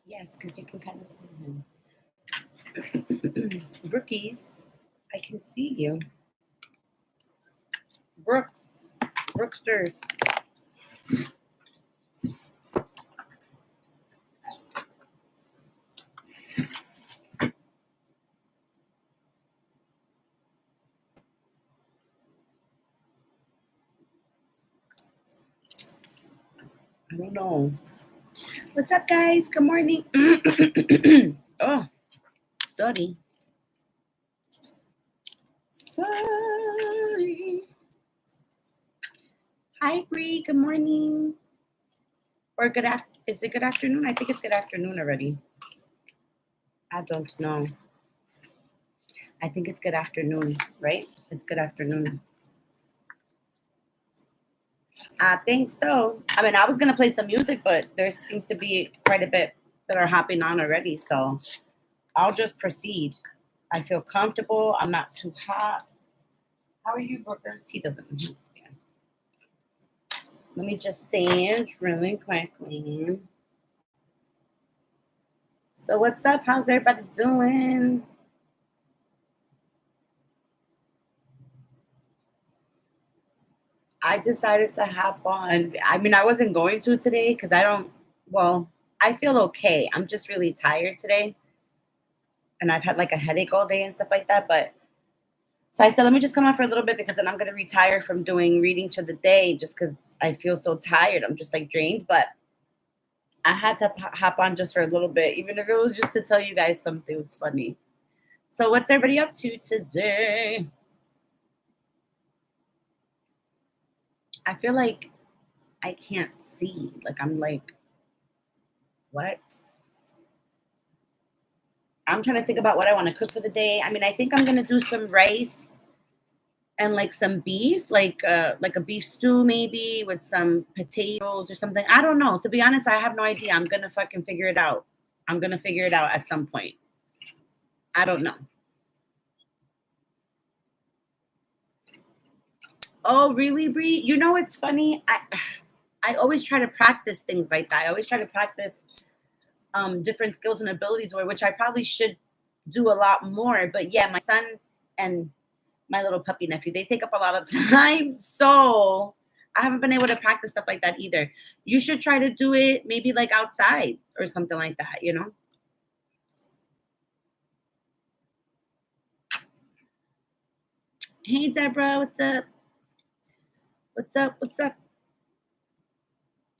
Yes, because you can kind of see him. Brookies, I can see you. Brooksters. I don't know. What's up, guys? Good morning. Oh, sorry. Sorry. Hi, Bree. Good morning. Or good after. Is it good afternoon? I think it's good afternoon already. I don't know. I think it's good afternoon, right? It's good afternoon. I think so. I mean, I was going to play some music, but there seems to be quite a bit that are hopping on already. So I'll just proceed. I feel comfortable. I'm not too hot. How are you, Brookers? He doesn't. Yeah. Let me just send really quickly. So what's up? How's everybody doing? I decided to hop on. I mean, I wasn't going to today because I feel okay. I'm just really tired today. And I've had like a headache all day and stuff like that. But so I said, let me just come on for a little bit because then I'm going to retire from doing readings for the day just because I feel so tired. I'm just like drained. But I had to hop on just for a little bit, even if it was just to tell you guys something was funny. So what's everybody up to today? I feel like I can't see. Like I'm like, what? I'm trying to think about what I want to cook for the day. I mean, I think I'm gonna do some rice and like some beef, like a beef stew maybe with some potatoes or something. I don't know. To be honest, I have no idea. I'm gonna fucking figure it out. I'm gonna figure it out at some point. I don't know. Oh, really, Bree? You know it's funny. I always try to practice things like that. I always try to practice different skills and abilities, which I probably should do a lot more. But yeah, my son and my little puppy nephew, they take up a lot of time. So I haven't been able to practice stuff like that either. You should try to do it maybe like outside or something like that, you know? Hey, Deborah, what's up? What's up? What's up?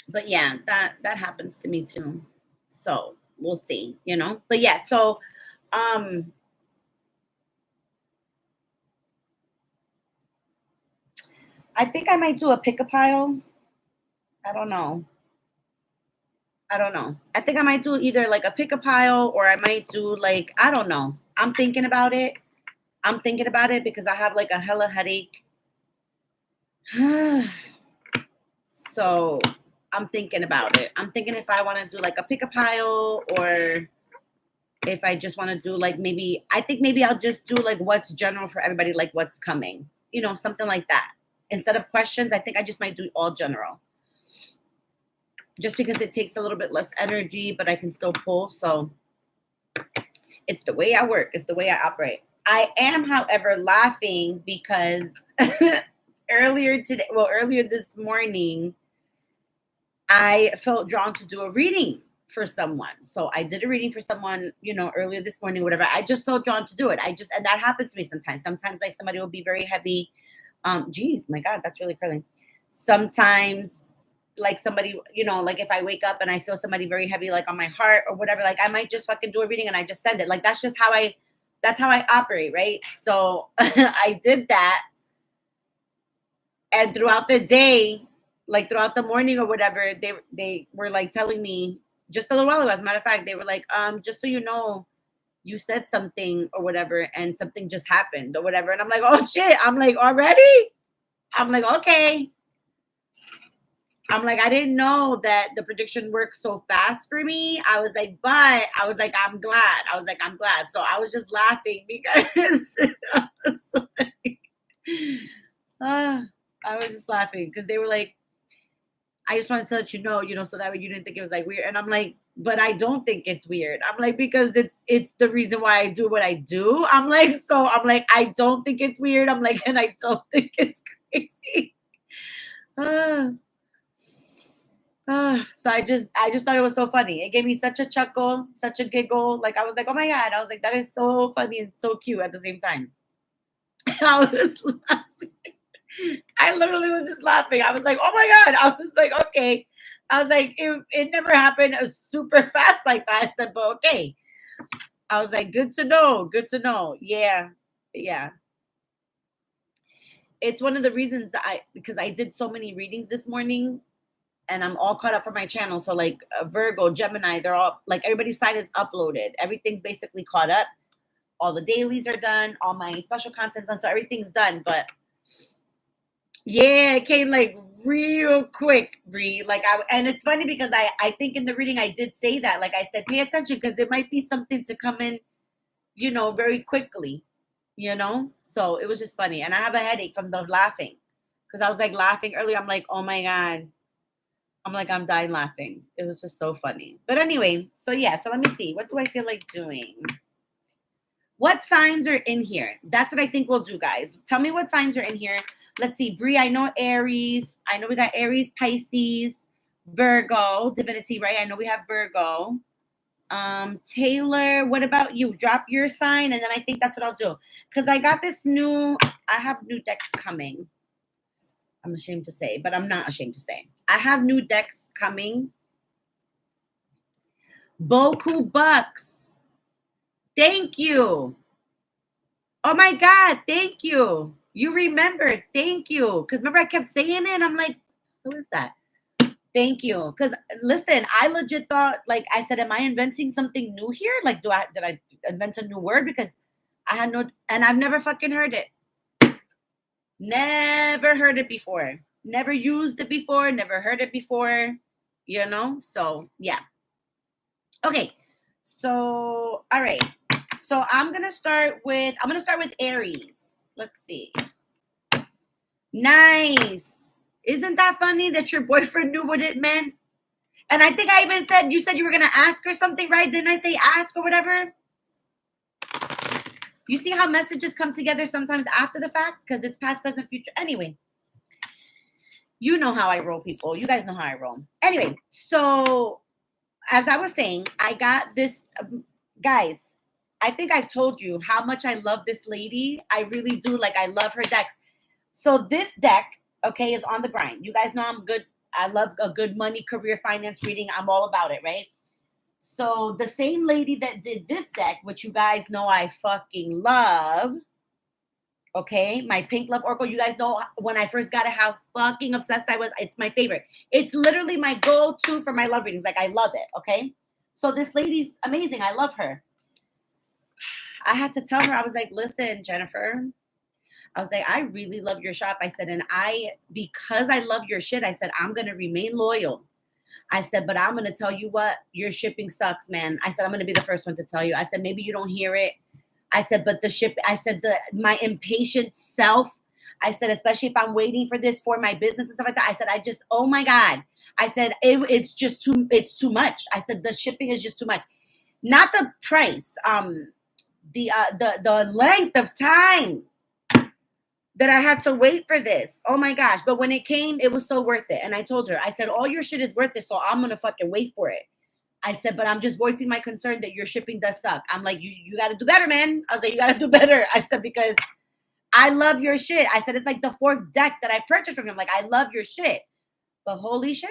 But yeah, that happens to me too. So we'll see, you know? But yeah, so um I think I might do a pick a pile. I don't know. I don't know. I think I might do either like a pick a pile or I might do like, I don't know. I'm thinking about it. I'm thinking about it because I have like a hella headache. So I'm thinking about it. I'm thinking if I want to do like a pick a pile or if I just want to do like I think maybe I'll just do like what's general for everybody, like what's coming, you know, something like that. Instead of questions, I think I just might do all general. Just because it takes a little bit less energy, but I can still pull. So it's the way I work, it's the way I operate. I am, however, laughing because earlier this morning, I felt drawn to do a reading for someone. So I did a reading for someone, you know, earlier this morning, whatever. I just felt drawn to do it. And that happens to me sometimes. Sometimes like somebody will be very heavy. Geez, my God, that's really curling. Sometimes like somebody, you know, like if I wake up and I feel somebody very heavy, like on my heart or whatever, like I might just fucking do a reading and I just send it. Like that's how I operate, right? So I did that. And throughout the day, like throughout the morning or whatever, they were like telling me just a little while ago, as a matter of fact, they were like, just so you know, you said something or whatever, and something just happened or whatever. And I'm like, oh shit. I'm like, already? I'm like, okay. I'm like, I didn't know that the prediction works so fast for me. I'm glad. I'm glad. So I was just laughing because I was like, I was just laughing because they were like, I just wanted to let you know, so that way you didn't think it was like weird. And I'm like, but I don't think it's weird. I'm like, because it's the reason why I do what I do. I'm like, so I'm like, I don't think it's weird. I'm like, and I don't think it's crazy. So I just thought it was so funny. It gave me such a chuckle, such a giggle. Like I was like, oh my God. I was like, that is so funny and so cute at the same time. I was laughing. I literally was just laughing. I was like, oh my God. I was like, okay. I was like, it never happened super fast like that. I said, but okay. I was like, good to know. Good to know. Yeah. Yeah. It's one of the reasons because I did so many readings this morning and I'm all caught up for my channel. So like Virgo, Gemini, they're all like everybody's site is uploaded. Everything's basically caught up. All the dailies are done. All my special content's done. So everything's done. But yeah, it came like real quick, Bree. And it's funny because I think in the reading I did say that. Like I said, pay attention because it might be something to come in, very quickly, So it was just funny. And I have a headache from the laughing because I was like laughing earlier. I'm like, oh my God. I'm like, I'm dying laughing. It was just so funny. But anyway, so yeah, so let me see. What do I feel like doing? What signs are in here? That's what I think we'll do, guys. Tell me what signs are in here. Let's see. Bree, I know Aries. I know we got Aries, Pisces, Virgo, divinity, right? I know we have Virgo. Taylor, what about you? Drop your sign, and then I think that's what I'll do. Because I got I have new decks coming. I'm ashamed to say, but I'm not ashamed to say. I have new decks coming. Boku Bucks. Thank you. Oh my God. Thank you. You remembered. Thank you. Because remember I kept saying it. I'm like, who is that? Thank you. Because listen, I legit thought, like I said, am I inventing something new here? Like, did I invent a new word? Because I had and I've never fucking heard it. Never heard it before. Never used it before. Never heard it before. So yeah. Okay. So all right. So I'm gonna start with Aries. Let's see. Nice. Isn't that funny that your boyfriend knew what it meant? And I think I even said, you said you were gonna ask or something, right? Didn't I say ask or whatever? You see how messages come together sometimes after the fact? Because it's past, present, future. Anyway, you know how I roll, people. You guys know how I roll. Anyway, so as I was saying, I got this, guys, I think I've told you how much I love this lady. I really do. Like, I love her decks. So this deck, okay, is on the grind. You guys know I'm good. I love a good money, career, finance reading. I'm all about it, right? So the same lady that did this deck, which you guys know I fucking love, okay, my Pink Love Oracle, you guys know when I first got it, how fucking obsessed I was. It's my favorite. It's literally my go-to for my love readings. Like, I love it, okay? So this lady's amazing. I love her. I had to tell her, I was like, listen, Jennifer, I was like, I really love your shop. I said, and because I love your shit, I said, I'm going to remain loyal. I said, but I'm going to tell you what, your shipping sucks, man. I said, I'm going to be the first one to tell you. I said, maybe you don't hear it. I said, but my impatient self, I said, especially if I'm waiting for this for my business and stuff like that. I said, oh my God. I said, it's too much. I said, the shipping is just too much. Not the price, the length of time that I had to wait for this. Oh my gosh. But when it came, it was so worth it. And I told her, I said, all your shit is worth it. So I'm going to fucking wait for it. I said, but I'm just voicing my concern that your shipping does suck. I'm like, you got to do better, man. I was like, you got to do better. I said, because I love your shit. I said, it's like the 4th deck that I purchased from him. Like, I love your shit. But holy shit.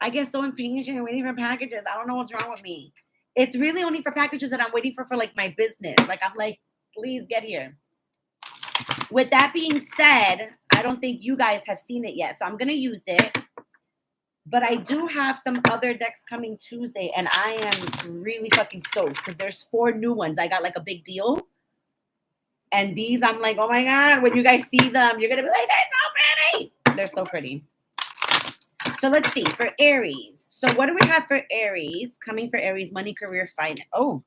I get so impatient waiting for packages. I don't know what's wrong with me. It's really only for packages that I'm waiting for like my business. Like, I'm like, please get here. With that being said, I don't think you guys have seen it yet. So I'm going to use it. But I do have some other decks coming Tuesday. And I am really fucking stoked because there's 4 new ones. I got like a big deal. And these, I'm like, oh my God, when you guys see them, you're going to be like, they're so pretty. They're so pretty. So let's see. For Aries. So what do we have for Aries? Coming for Aries, money, career, finance. Oh,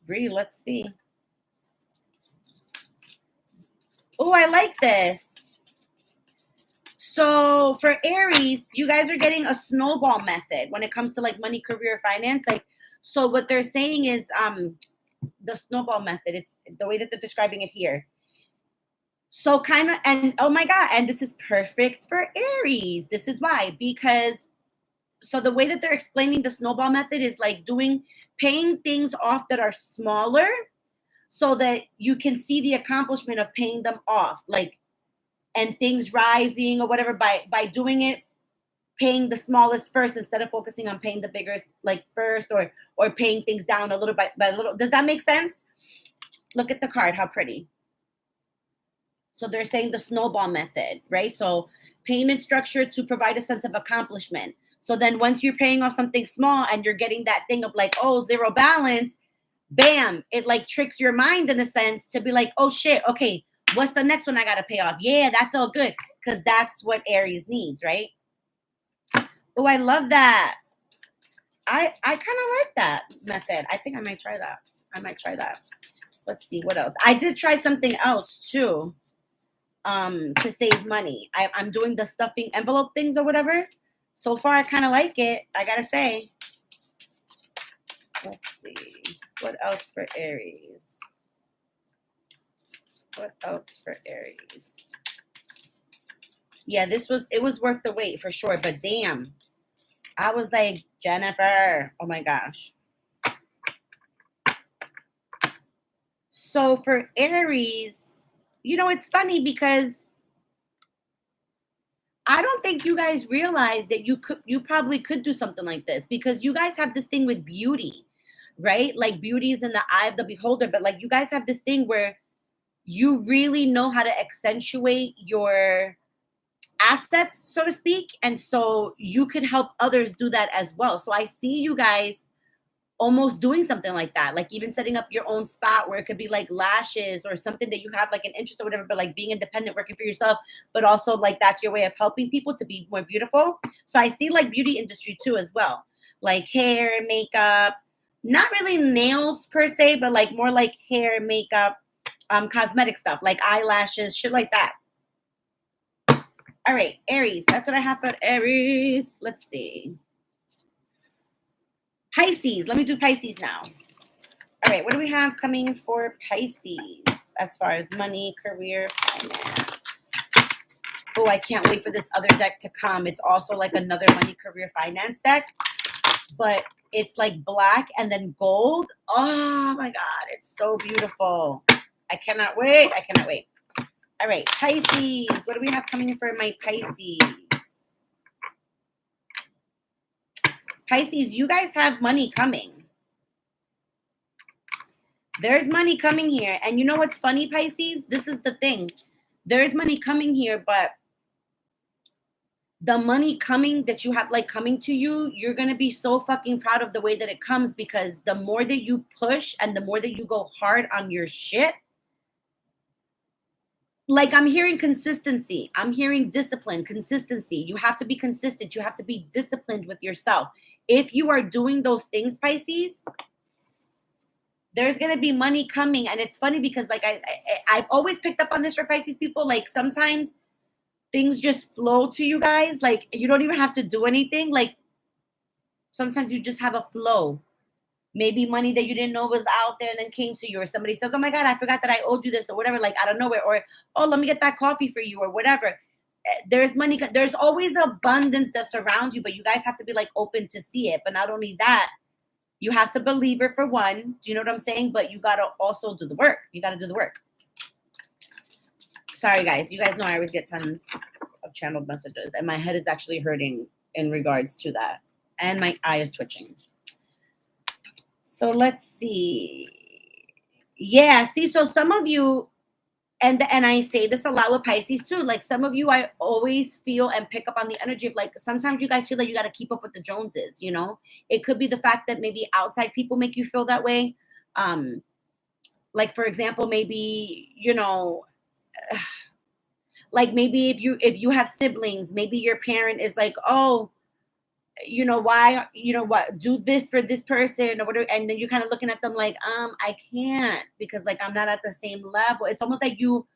Bree, let's see. Oh, I like this. So for Aries, you guys are getting a snowball method when it comes to like money, career, finance. Like, so what they're saying is the snowball method. It's the way that they're describing it here. So kind of, and oh my God, and this is perfect for Aries. This is why, because so the way that they're explaining the snowball method is like paying things off that are smaller so that you can see the accomplishment of paying them off, like, and things rising or whatever by doing it, paying the smallest first instead of focusing on paying the bigger like first, or paying things down a little by little. Does that make sense? Look at the card, how pretty. So they're saying the snowball method, right? So payment structure to provide a sense of accomplishment. So then once you're paying off something small and you're getting that thing of like, oh, zero balance, bam, it like tricks your mind in a sense to be like, oh shit, okay, what's the next one I gotta pay off? Yeah, that felt good, because that's what Aries needs, right? Oh, I love that. I kind of like that method. I think I might try that. Let's see what else. I did try something else too, to save money. I'm doing the stuffing envelope things or whatever. So far, I kind of like it, I gotta say. Let's see. What else for Aries? What else for Aries? Yeah, it was worth the wait for sure. But damn, I was like, Jennifer, oh my gosh. So for Aries, it's funny because I don't think you guys realize that you probably could do something like this, because you guys have this thing with beauty, right? Like beauty is in the eye of the beholder, but like you guys have this thing where you really know how to accentuate your assets, so to speak. And so you could help others do that as well. So I see you guys almost doing something like that, like even setting up your own spot where it could be like lashes or something that you have like an interest or whatever, but like being independent, working for yourself, but also like that's your way of helping people to be more beautiful. So I see like beauty industry too as well, like hair, makeup, not really nails per se, but like more like hair, makeup, cosmetic stuff, like eyelashes, shit like that. All right, Aries, that's what I have for Aries. Let's see. Pisces, let me do Pisces now. All right, what do we have coming for Pisces as far as money, career, finance? Oh, I can't wait for this other deck to come. It's also like another money, career, finance deck, but it's like black and then gold. Oh my God, it's so beautiful. I cannot wait. I cannot wait. All right, Pisces, what do we have coming for my Pisces? Pisces, you guys have money coming. There's money coming here. And you know what's funny, Pisces? This is the thing. There's money coming here, but the money coming that you have like coming to you, you're going to be so fucking proud of the way that it comes, because the more that you push and the more that you go hard on your shit, like I'm hearing consistency. I'm hearing discipline, consistency. You have to be consistent. You have to be disciplined with yourself. If you are doing those things, Pisces, there's going to be money coming. And it's funny because like I've always picked up on this for Pisces people. Like sometimes things just flow to you guys. Like you don't even have to do anything. Like sometimes you just have a flow. Maybe money that you didn't know was out there and then came to you, or somebody says, oh my God, I forgot that I owed you this or whatever, like out of nowhere, or, oh, let me get that coffee for you or whatever. There's money. There's always abundance that surrounds you, but you guys have to be like open to see it. But not only that, you have to believe it for one. Do you know what I'm saying? But you got to also do the work. You got to do the work. Sorry, guys. You guys know I always get tons of channeled messages, and my head is actually hurting in regards to that. And my eye is twitching. So let's see. Yeah, see, so some of you, and I say this a lot with Pisces too, like some of you, I always feel and pick up on the energy of like, sometimes you guys feel like you got to keep up with the Joneses, you know? It could be the fact that maybe outside people make you feel that way. Like, for example, maybe, like maybe if you have siblings, maybe your parent is like, oh, why, what, do this for this person or whatever. And then you're kind of looking at them like, I can't, because like, I'm not at the same level. It's almost like you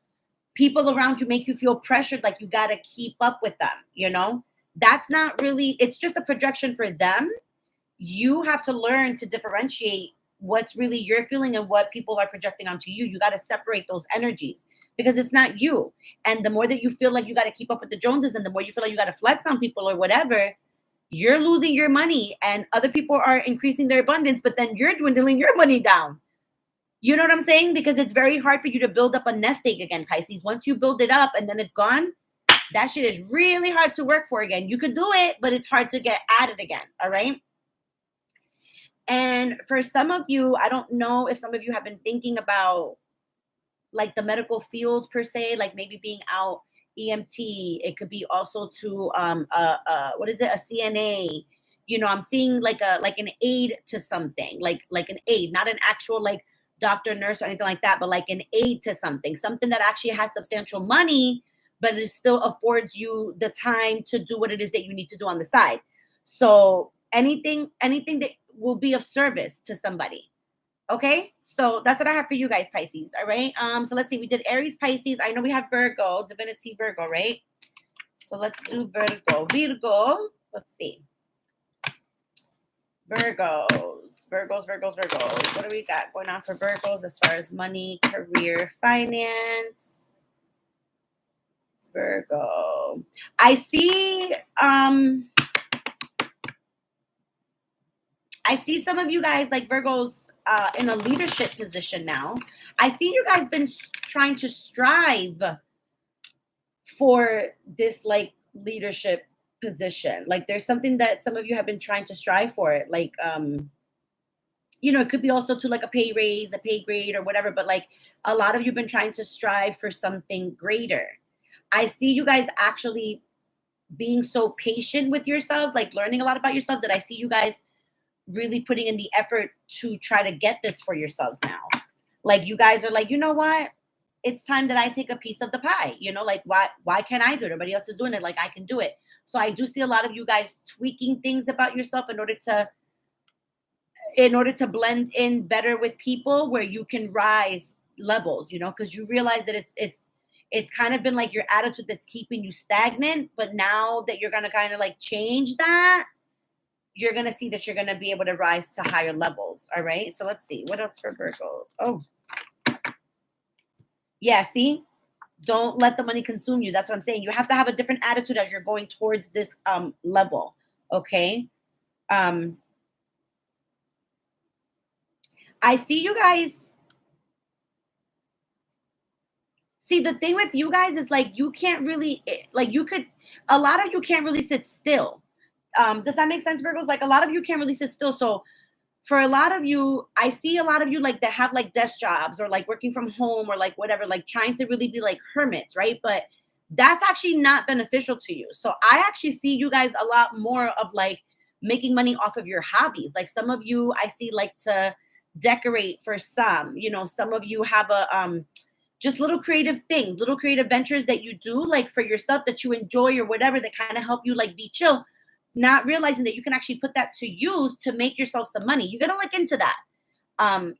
people around you make you feel pressured, like you got to keep up with them, you know? That's not really, it's just a projection for them. You have to learn to differentiate what's really your feeling and what people are projecting onto you. You got to separate those energies because it's not you. And the more that you feel like you got to keep up with the Joneses and the more you feel like you got to flex on people or whatever, you're losing your money and other people are increasing their abundance, but then you're dwindling your money down. You know what I'm saying? Because it's very hard for you to build up a nest egg again, Pisces. Once you build it up and then it's gone, that shit is really hard to work for again. You could do it, but it's hard to get at it again. All right. And for some of you, I don't know if some of you have been thinking about like the medical field per se, like maybe being out EMT. It could be also to what is it, a CNA. You know, I'm seeing like an aid to something, like an aid, not an actual like doctor, nurse, or anything like that, but like an aid to something that actually has substantial money, but it still affords you the time to do what it is that you need to do on the side. So anything that will be of service to somebody. Okay, so that's what I have for you guys, Pisces. All right. So let's see. We did Aries, Pisces. I know we have Virgo, divinity Virgo, right? So let's do Virgo. Let's see. Virgos. What do we got going on for Virgos as far as money, career, finance? Virgo. I see some of you guys like Virgos in a leadership position now. I see you guys been trying to strive for this like leadership position. Like there's something that some of you have been trying to strive for it. Like you know, it could be also to like a pay raise, a pay grade or whatever, but like a lot of you have been trying to strive for something greater. I see you guys actually being so patient with yourselves, like learning a lot about yourselves, that I see you guys really putting in the effort to try to get this for yourselves now. Like you guys are like, you know what? It's time that I take a piece of the pie. You know, like why can't I do it? Everybody else is doing it. Like I can do it. So I do see a lot of you guys tweaking things about yourself in order to blend in better with people where you can rise levels, you know, because you realize that it's kind of been like your attitude that's keeping you stagnant. But now that you're going to kind of like change that, you're going to see that you're going to be able to rise to higher levels. All right. So let's see. What else for Virgo? Oh, yeah. See, don't let the money consume you. That's what I'm saying. You have to have a different attitude as you're going towards this level. Okay. I see you guys. See, the thing with you guys is like, you can't really, like a lot of you can't really sit still. Does that make sense, Virgos? Like a lot of you can't really sit still. So for a lot of you, I see a lot of you like that have like desk jobs or like working from home or like whatever, like trying to really be like hermits, right? But that's actually not beneficial to you. So I actually see you guys a lot more of like making money off of your hobbies. Like some of you I see like to decorate for some, you know, some of you have a just little creative things, little creative ventures that you do like for yourself that you enjoy or whatever that kind of help you like be chill, not realizing that you can actually put that to use to make yourself some money. You got to look into that.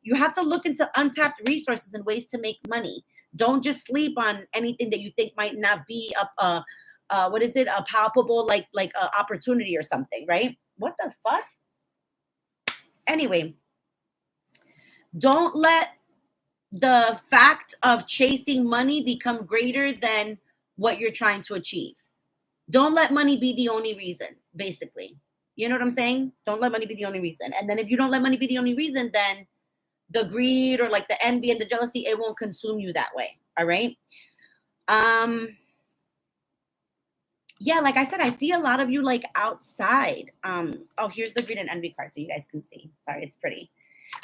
You have to look into untapped resources and ways to make money. Don't just sleep on anything that you think might not be a what is it, a palpable like a opportunity or something, right? What the fuck? Anyway, don't let the fact of chasing money become greater than what you're trying to achieve. Don't let money be the only reason, basically. You know what I'm saying? Don't let money be the only reason. And then if you don't let money be the only reason, then the greed or like the envy and the jealousy, it won't consume you that way. All right. Yeah, like I said, I see a lot of you like outside. Oh, here's the greed and envy card so you guys can see. Sorry, it's pretty.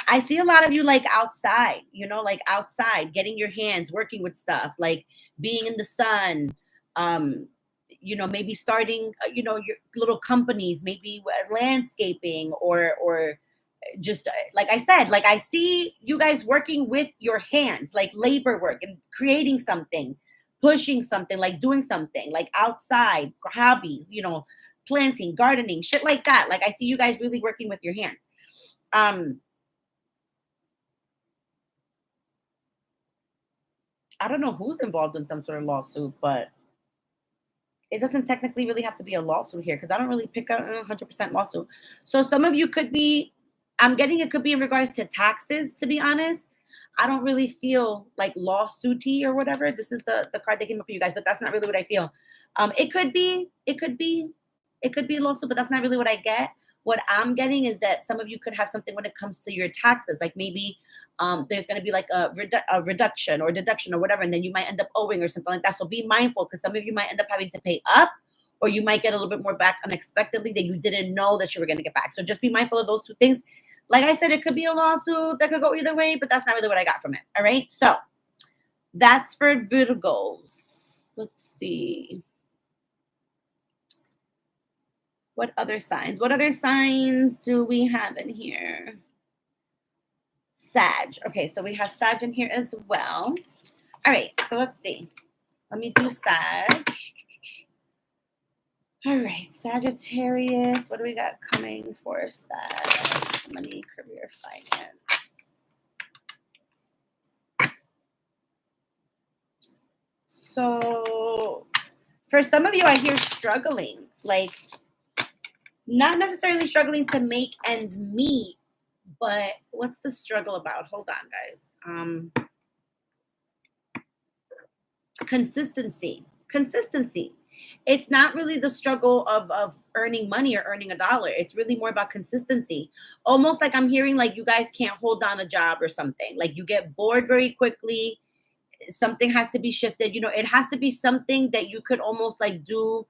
I see a lot of you like outside, you know, like outside, getting your hands, working with stuff, like being in the sun, you know, maybe starting, you know, your little companies, maybe landscaping or just like I said, like I see you guys working with your hands, like labor work and creating something, pushing something, like doing something like outside, hobbies, you know, planting, gardening, shit like that. Like I see you guys really working with your hands. I don't know who's involved in some sort of lawsuit, but it doesn't technically really have to be a lawsuit here because I don't really pick up a 100% lawsuit. So some of you could be, I'm getting it could be in regards to taxes, to be honest. I don't really feel like lawsuity or whatever. This is the card that came up for you guys, but that's not really what I feel. It could be a lawsuit, but that's not really what I get. What I'm getting is that some of you could have something when it comes to your taxes, like maybe there's going to be like a reduction or deduction or whatever, and then you might end up owing or something like that. So be mindful because some of you might end up having to pay up, or you might get a little bit more back unexpectedly that you didn't know that you were going to get back. So just be mindful of those two things. Like I said, it could be a lawsuit that could go either way, but that's not really what I got from it. All right. So that's for Virgos. Let's see. What other signs? What other signs do we have in here? Sag. Okay, so we have Sag in here as well. All right, so let's see. Let me do Sag. All right, Sagittarius. What do we got coming for Sag? Money, career, finance. So for some of you, I hear struggling, like not necessarily struggling to make ends meet, but what's the struggle about? Hold on, guys. Consistency. It's not really the struggle of earning money or earning a dollar. It's really more about consistency. Almost like I'm hearing like you guys can't hold down a job or something. Like you get bored very quickly. Something has to be shifted. You know, it has to be something that you could almost like do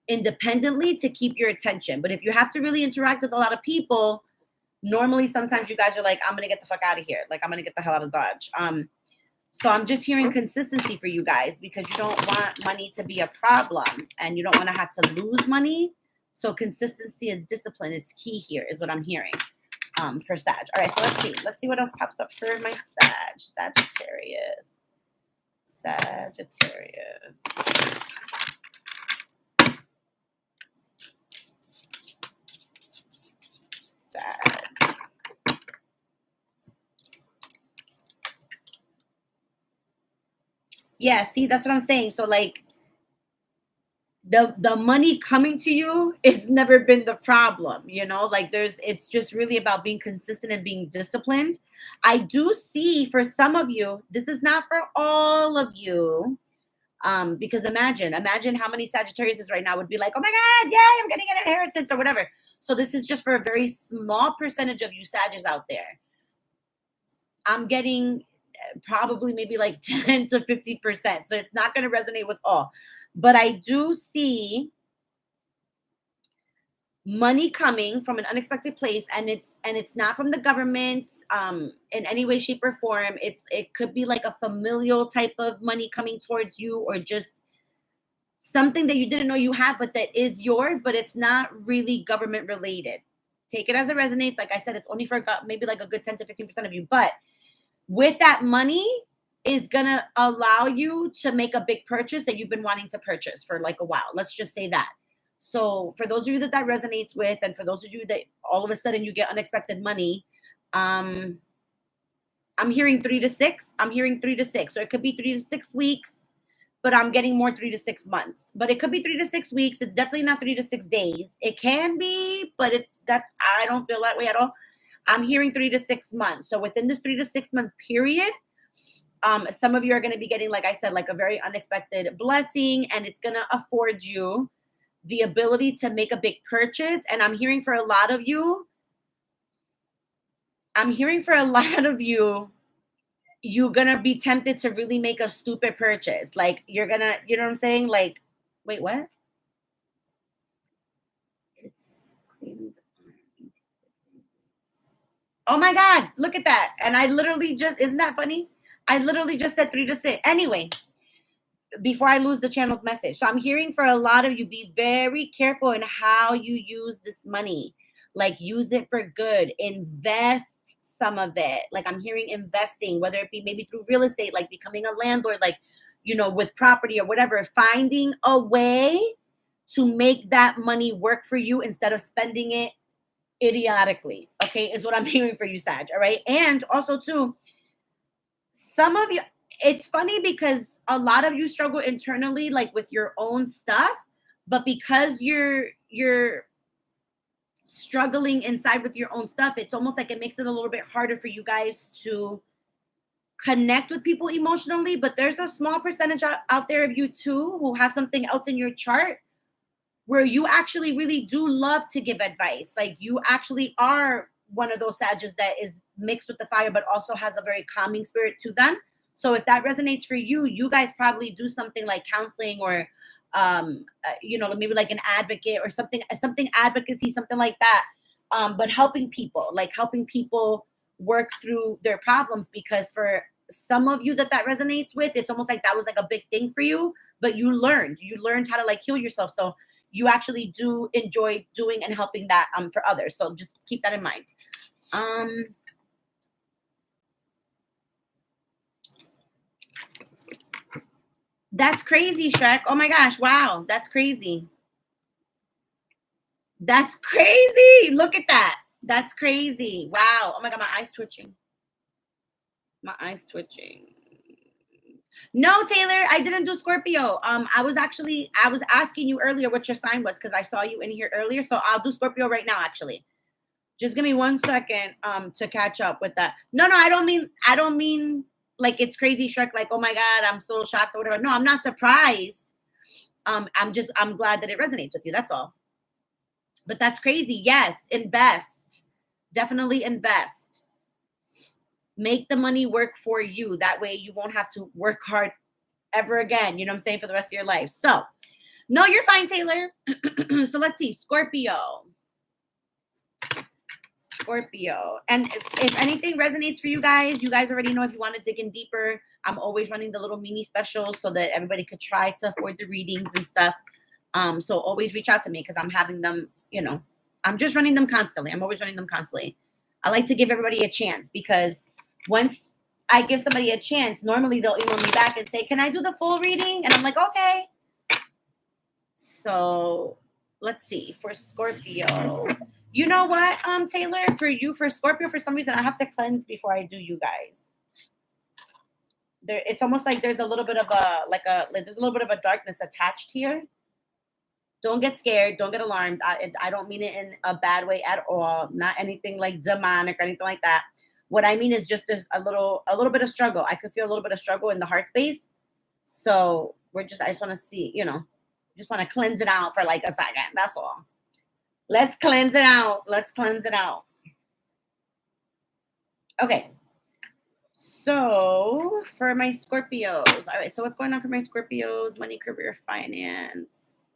independently to keep your attention. But if you have to really interact with a lot of people, normally sometimes you guys are like, I'm gonna get the fuck out of here. Like I'm gonna get the hell out of Dodge. So I'm just hearing consistency for you guys because you don't want money to be a problem and you don't want to have to lose money. So consistency and discipline is key here, is what I'm hearing for Sag. All right, so let's see. Let's see what else pops up for my Sagittarius. Sag. Yeah, see, that's what I'm saying. So like the money coming to you has never been the problem, you know, like it's just really about being consistent and being disciplined. I do see for some of you, this is not for all of you. Because imagine how many Sagittarius right now would be like, oh my God, yay, I'm getting an inheritance or whatever. So this is just for a very small percentage of you Sagittarius out there. I'm getting probably maybe like 10 to 50%. So it's not going to resonate with all. But I do see money coming from an unexpected place, and it's not from the government in any way, shape, or form. It could be like a familial type of money coming towards you, or just something that you didn't know you had, but that is yours, but it's not really government related. Take it as it resonates. Like I said, it's only for maybe like a good 10 to 15% of you. But with that money is going to allow you to make a big purchase that you've been wanting to purchase for like a while. Let's just say that. So for those of you that resonates with, and for those of you that all of a sudden you get unexpected money, I'm hearing 3 to 6. I'm hearing 3 to 6. So it could be 3 to 6 weeks, but I'm getting more 3 to 6 months. But it could be 3 to 6 weeks. It's definitely not 3 to 6 days. It can be, but it's that I don't feel that way at all. I'm hearing 3 to 6 months. So within this 3 to 6 month period, some of you are going to be getting, like I said, like a very unexpected blessing, and it's going to afford you the ability to make a big purchase. And I'm hearing for a lot of you, you're going to be tempted to really make a stupid purchase. Like you're going to, you know what I'm saying? Like, wait, what? Oh my God, look at that. And I literally just, isn't that funny? I literally just said 3 to 6. Anyway, before I lose the channel message. So I'm hearing for a lot of you, be very careful in how you use this money. Like use it for good. Invest some of it. Like I'm hearing investing, whether it be maybe through real estate, like becoming a landlord, like, you know, with property or whatever, finding a way to make that money work for you instead of spending it idiotically. Okay, is what I'm hearing for you, Sag. All right. And also too, some of you, it's funny because a lot of you struggle internally, like with your own stuff, but because you're struggling inside with your own stuff, it's almost like it makes it a little bit harder for you guys to connect with people emotionally. But there's a small percentage out there of you too who have something else in your chart where you actually really do love to give advice. Like you actually are one of those Sagittarius that is mixed with the fire, but also has a very calming spirit to them. So if that resonates for you, you guys probably do something like counseling or, maybe like an advocate or something advocacy, something like that. But helping people work through their problems, because for some of you that resonates with, it's almost like that was like a big thing for you, but you learned how to like heal yourself. So you actually do enjoy doing and helping that for others. So just keep that in mind. That's crazy, Shrek. Oh my gosh. Wow. That's crazy. That's crazy. Look at that. That's crazy. Wow. Oh my God. My eyes twitching. No, Taylor, I didn't do Scorpio. I was asking you earlier what your sign was because I saw you in here earlier. So I'll do Scorpio right now, actually. Just give me 1 second to catch up with that. No, I don't mean like it's crazy, Shrek, like, oh my God, I'm so shocked or whatever. No, I'm not surprised. I'm glad that it resonates with you. That's all. But that's crazy. Yes, invest. Definitely invest. Make the money work for you. That way you won't have to work hard ever again. You know what I'm saying? For the rest of your life. So, no, you're fine, Taylor. So let's see. Scorpio. And if anything resonates for you guys already know, if you want to dig in deeper, I'm always running the little mini specials so that everybody could try to afford the readings and stuff. So always reach out to me because I'm having them, I'm just running them constantly. I'm always running them constantly. I like to give everybody a chance because once I give somebody a chance, normally they'll email me back and say, can I do the full reading? And I'm like, okay. So let's see, for Scorpio. You know what, Taylor, for Scorpio, for some reason, I have to cleanse before I do you guys. It's almost like there's a little bit of there's a little bit of a darkness attached here. Don't get scared. Don't get alarmed. I don't mean it in a bad way at all. Not anything like demonic or anything like that. What I mean is just there's a little bit of struggle. I could feel a little bit of struggle in the heart space. So I just want to see, just want to cleanse it out for like a second. That's all. Let's cleanse it out. Okay. So for my Scorpios. All right. So what's going on for my Scorpios? Money, career, finance.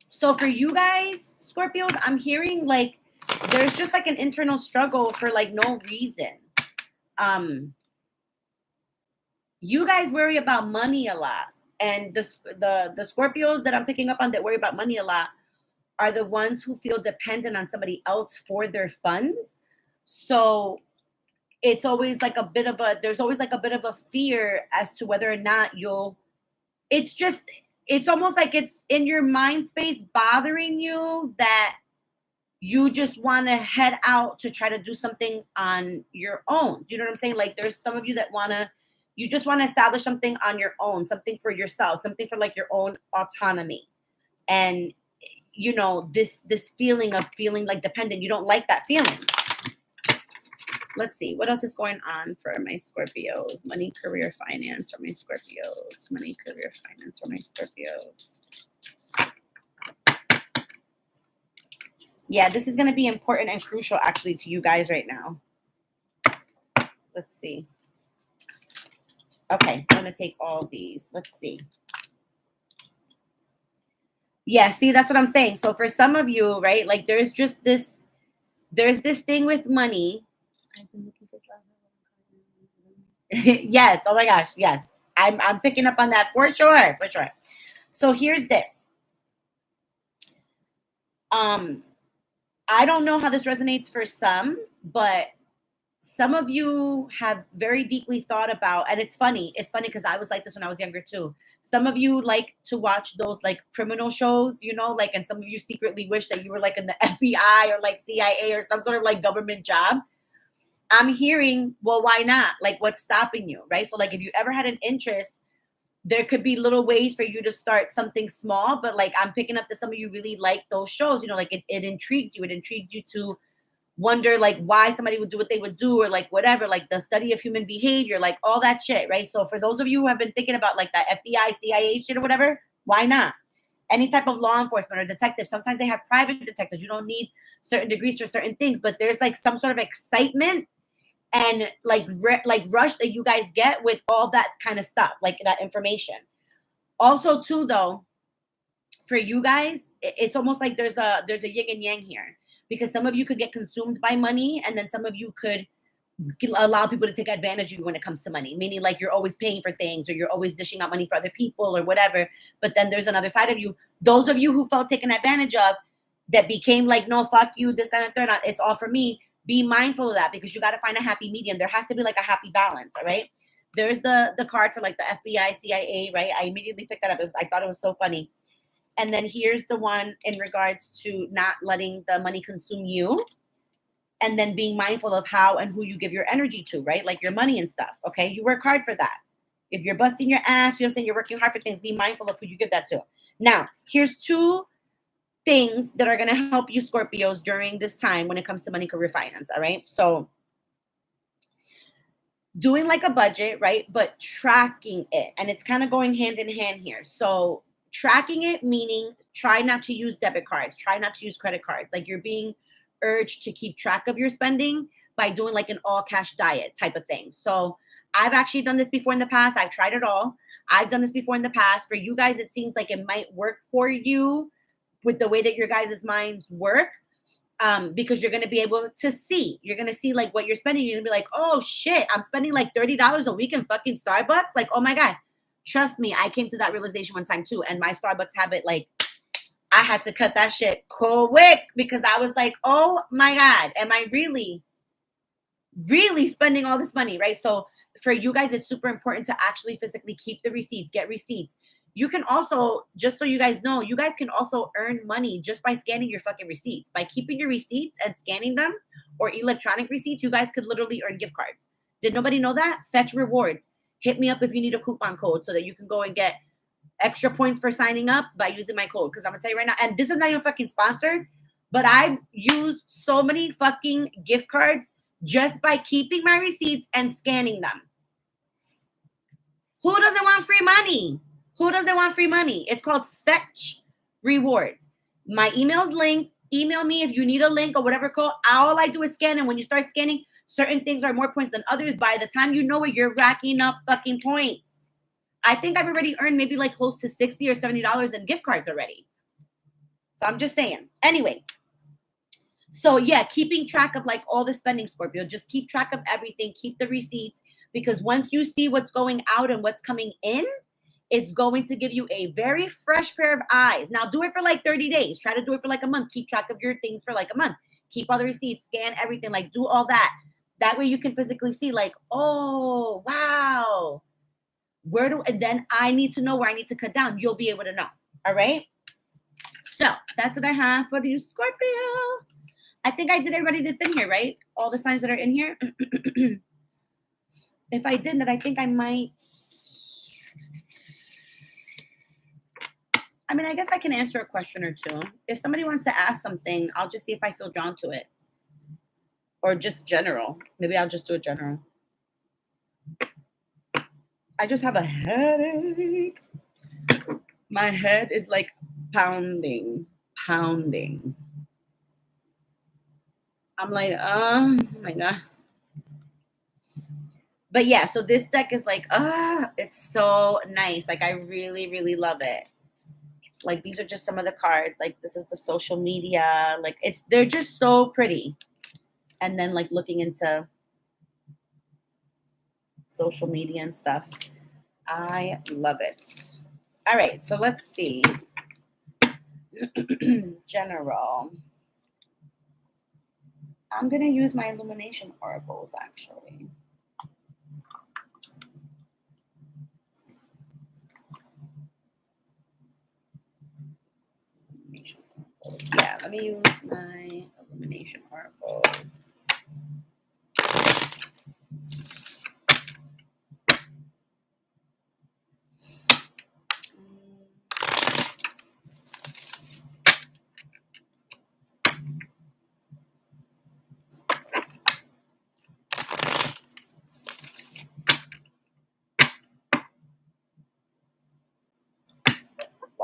So for you guys, Scorpios, I'm hearing like there's just like an internal struggle for like no reason. You guys worry about money a lot. And the Scorpios that I'm picking up on that worry about money a lot are the ones who feel dependent on somebody else for their funds. So it's always like there's always like a bit of a fear as to whether or not it's almost like it's in your mind space bothering you that you just want to head out to try to do something on your own. Do you know what I'm saying? Like there's some of you that you just want to establish something on your own, something for yourself, something for like your own autonomy. And, this feeling of feeling like dependent, you don't like that feeling. Let's see. What else is going on for my Scorpios? Money, career, finance for my Scorpios. Money, career, finance for my Scorpios. Yeah, this is going to be important and crucial actually to you guys right now. Let's see. Okay, I'm going to take all these. Let's see. Yeah, see, that's what I'm saying. So for some of you, right, like there's this thing with money. I've been looking for yes. Oh my gosh. Yes. I'm picking up on that for sure. So here's this. I don't know how this resonates for some, but some of you have very deeply thought about, and it's funny because I was like this when I was younger too. Some of you like to watch those like criminal shows, and some of you secretly wish that you were like in the FBI or like CIA or some sort of like government job. I'm hearing, well, why not? Like, what's stopping you, right? So like if you ever had an interest, there could be little ways for you to start something small, but like I'm picking up that some of you really like those shows, you know, like it intrigues you. It intrigues you to wonder like why somebody would do what they would do, or like whatever, like the study of human behavior, like all that shit, right? So for those of you who have been thinking about like that FBI, CIA shit or whatever, why not? Any type of law enforcement or detective. Sometimes they have private detectives. You don't need certain degrees for certain things, but there's like some sort of excitement and like rush that you guys get with all that kind of stuff, like that information. Also, too, though, for you guys, it's almost like there's a yin and yang here, because some of you could get consumed by money, and then some of you could allow people to take advantage of you when it comes to money, meaning like you're always paying for things, or you're always dishing out money for other people or whatever. But then there's another side of you, those of you who felt taken advantage of, that became like, no, fuck you, this, that, and third, it's all for me. Be mindful of that, because you got to find a happy medium. There has to be like a happy balance. All right. There's the card for like the FBI, CIA, right? I immediately picked that up. I thought it was so funny. And then here's the one in regards to not letting the money consume you, and then being mindful of how and who you give your energy to, right? Like your money and stuff. Okay. You work hard for that. If you're busting your ass, you know what I'm saying? You're working hard for things. Be mindful of who you give that to. Now, here's two things that are going to help you Scorpios during this time when it comes to money, career, finance. All right. So doing like a budget, right? But tracking it. And it's kind of going hand in hand here. So tracking it, meaning try not to use debit cards, try not to use credit cards. Like you're being urged to keep track of your spending by doing like an all cash diet type of thing. So I've actually done this before in the past. I've tried it all. I've done this before in the past. For you guys, it seems like it might work for you with the way that your guys' minds work, because you're going to be able to see. You're going to see like what you're spending. You're going to be like, oh shit, I'm spending like $30 a week in fucking Starbucks. Like, oh my God. Trust me, I came to that realization one time too. And my Starbucks habit, like, I had to cut that shit quick, because I was like, oh my God, am I really spending all this money, right? So for you guys, it's super important to actually physically keep the receipts, get receipts. You can also, just so you guys know, you guys can also earn money just by scanning your fucking receipts. By keeping your receipts and scanning them, or electronic receipts, you guys could literally earn gift cards. Did nobody know that? Fetch rewards. Hit me up if you need a coupon code so that you can go and get extra points for signing up by using my code. Because I'm going to tell you right now, and this is not even fucking sponsored, but I've used so many fucking gift cards just by keeping my receipts and scanning them. Who doesn't want free money? Who doesn't want free money? It's called Fetch Rewards. My email's linked. Email me if you need a link or whatever code. All I do is scan. And when you start scanning, certain things are more points than others. By the time you know it, you're racking up fucking points. I think I've already earned maybe like close to $60 or $70 in gift cards already. So I'm just saying. Anyway. So yeah, keeping track of like all the spending, Scorpio. Just keep track of everything. Keep the receipts. Because once you see what's going out and what's coming in, it's going to give you a very fresh pair of eyes. Now, do it for like 30 days. Try to do it for like a month. Keep track of your things for like a month. Keep all the receipts, scan everything, like do all that. That way you can physically see like, oh, wow. And then I need to know where I need to cut down. You'll be able to know. All right. So that's what I have for you, Scorpio. I think I did everybody that's in here, right? All the signs that are in here. If I didn't, I think I might. I mean, I guess I can answer a question or two. If somebody wants to ask something, I'll just see if I feel drawn to it. Or just general. Maybe I'll just do it general. I just have a headache. My head is like pounding. I'm like, oh my God. But yeah, so this deck is like, it's so nice. Like, I really, really love it. Like, these are just some of the cards. Like, this is the social media. Like, they're just so pretty. And then, like, looking into social media and stuff. I love it. All right, so let's see. General. I'm going to use my illumination oracles, actually. Yeah, let me use my illumination oracles.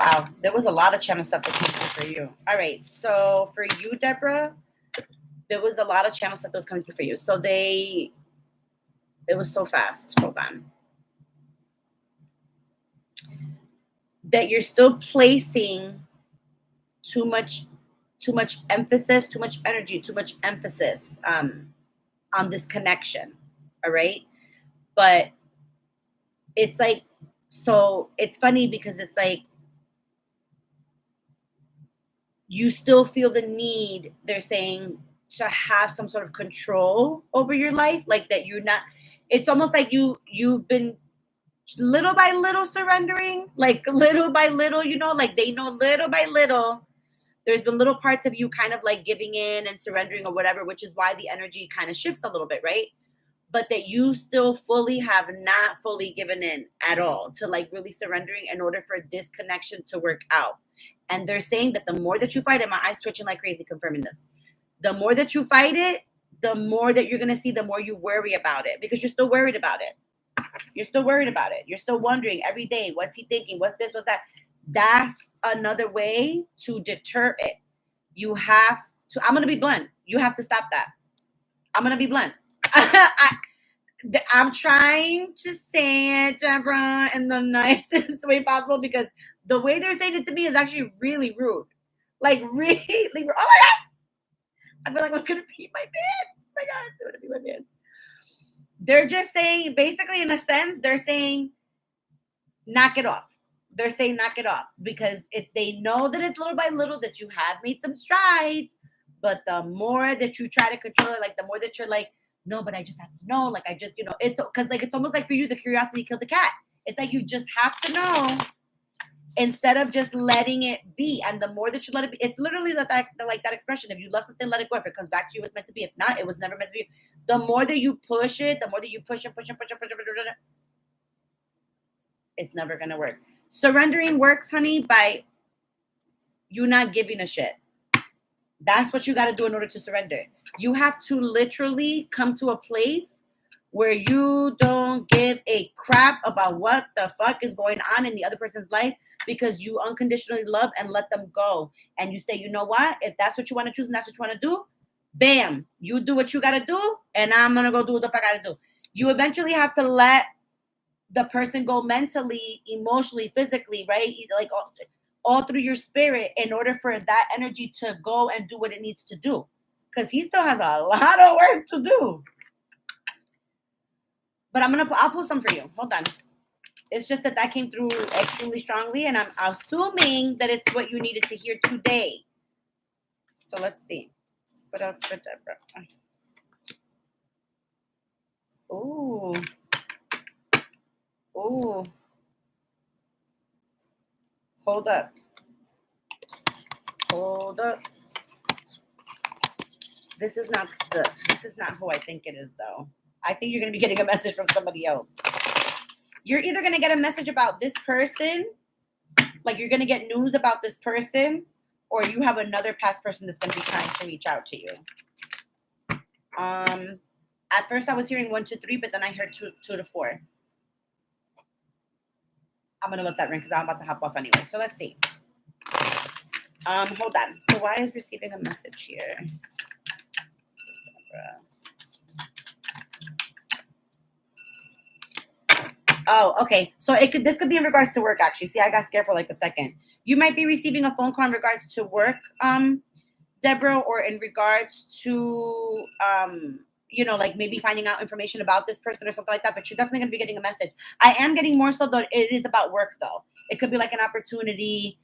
Wow, there was a lot of channel stuff that came through for you. All right, so for you, Deborah, there was a lot of channel stuff that was coming through for you. So it was so fast. Hold on. That you're still placing too much emphasis, too much energy, too much emphasis on this connection. All right. But it's like, so it's funny because it's like, you still feel the need, they're saying, to have some sort of control over your life. Like that you're not, it's almost like you've been little by little surrendering, like little by little, you know, like they know little by little, there's been little parts of you kind of like giving in and surrendering or whatever, which is why the energy kind of shifts a little bit, right? But that you still fully have not fully given in at all to like really surrendering in order for this connection to work out. And they're saying that the more that you fight it, my eyes twitching like crazy, confirming this. The more that you fight it, the more that you're going to see, the more you worry about it, because you're still worried about it. You're still worried about it. You're still wondering every day, what's he thinking? What's this? What's that? That's another way to deter it. You have to, I'm going to be blunt. You have to stop that. I'm going to be blunt. I'm trying to say it, Deborah, in the nicest way possible, because the way they're saying it to me is actually really rude. Like, really rude. Oh my God. I feel like I'm going to pee my pants. Oh my God, I'm going to pee my pants. They're just saying, basically, in a sense, they're saying, knock it off. They're saying, knock it off. Because if they know that it's little by little that you have made some strides, but the more that you try to control it, like the more that you're like, no, but I just have to know. Like, I just, you know, it's because like, it's almost like for you, the curiosity killed the cat. It's like, you just have to know instead of just letting it be. And the more that you let it be, it's literally like that expression. If you love something, let it go. If it comes back to you, it's meant to be. If not, it was never meant to be. The more that you push it, the more that you push it, it's never going to work. Surrendering works, honey, by you not giving a shit. That's what you got to do in order to surrender. You have to literally come to a place where you don't give a crap about what the fuck is going on in the other person's life, because you unconditionally love and let them go. And you say, you know what? If that's what you want to choose and that's what you want to do, bam, you do what you got to do, and I'm going to go do what the fuck I got to do. You eventually have to let the person go mentally, emotionally, physically, right? Like all through your spirit in order for that energy to go and do what it needs to do. Because he still has a lot of work to do. But I'll pull some for you. Hold on. It's just that came through extremely strongly, and I'm assuming that it's what you needed to hear today. So let's see. What else for Deborah? Ooh. Ooh. Hold up. Hold up. This is not who I think it is, though. I think you're going to be getting a message from somebody else. You're either going to get a message about this person, like you're going to get news about this person, or you have another past person that's going to be trying to reach out to you. At first I was hearing 1, 2, 3, but then I heard 2 to 4. I'm going to let that ring because I'm about to hop off anyway. So let's see. Hold on. So why is receiving a message here? Oh, okay. So this could be in regards to work, actually. See, I got scared for like a second. You might be receiving a phone call in regards to work, Deborah, or in regards to, like maybe finding out information about this person or something like that. But you're definitely going to be getting a message. I am getting more so, though, it is about work, though. It could be like an opportunity,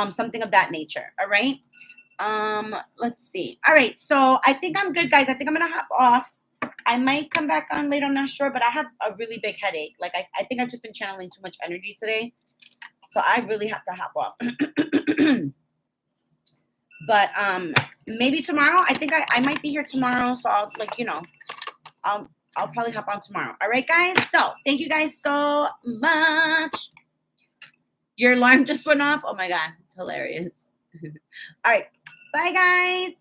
something of that nature. All right. Let's see. All right. So I think I'm good, guys. I think I'm going to hop off. I might come back on later. I'm not sure, but I have a really big headache. Like, I think I've just been channeling too much energy today. So I really have to hop off. But maybe tomorrow. I think I might be here tomorrow. So I'll I'll probably hop on tomorrow. All right, guys. So thank you guys so much. Your alarm just went off. Oh my God. It's hilarious. All right. Bye, guys.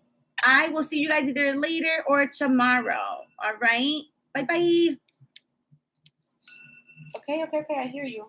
I will see you guys either later or tomorrow. All right. Bye-bye. Okay. I hear you.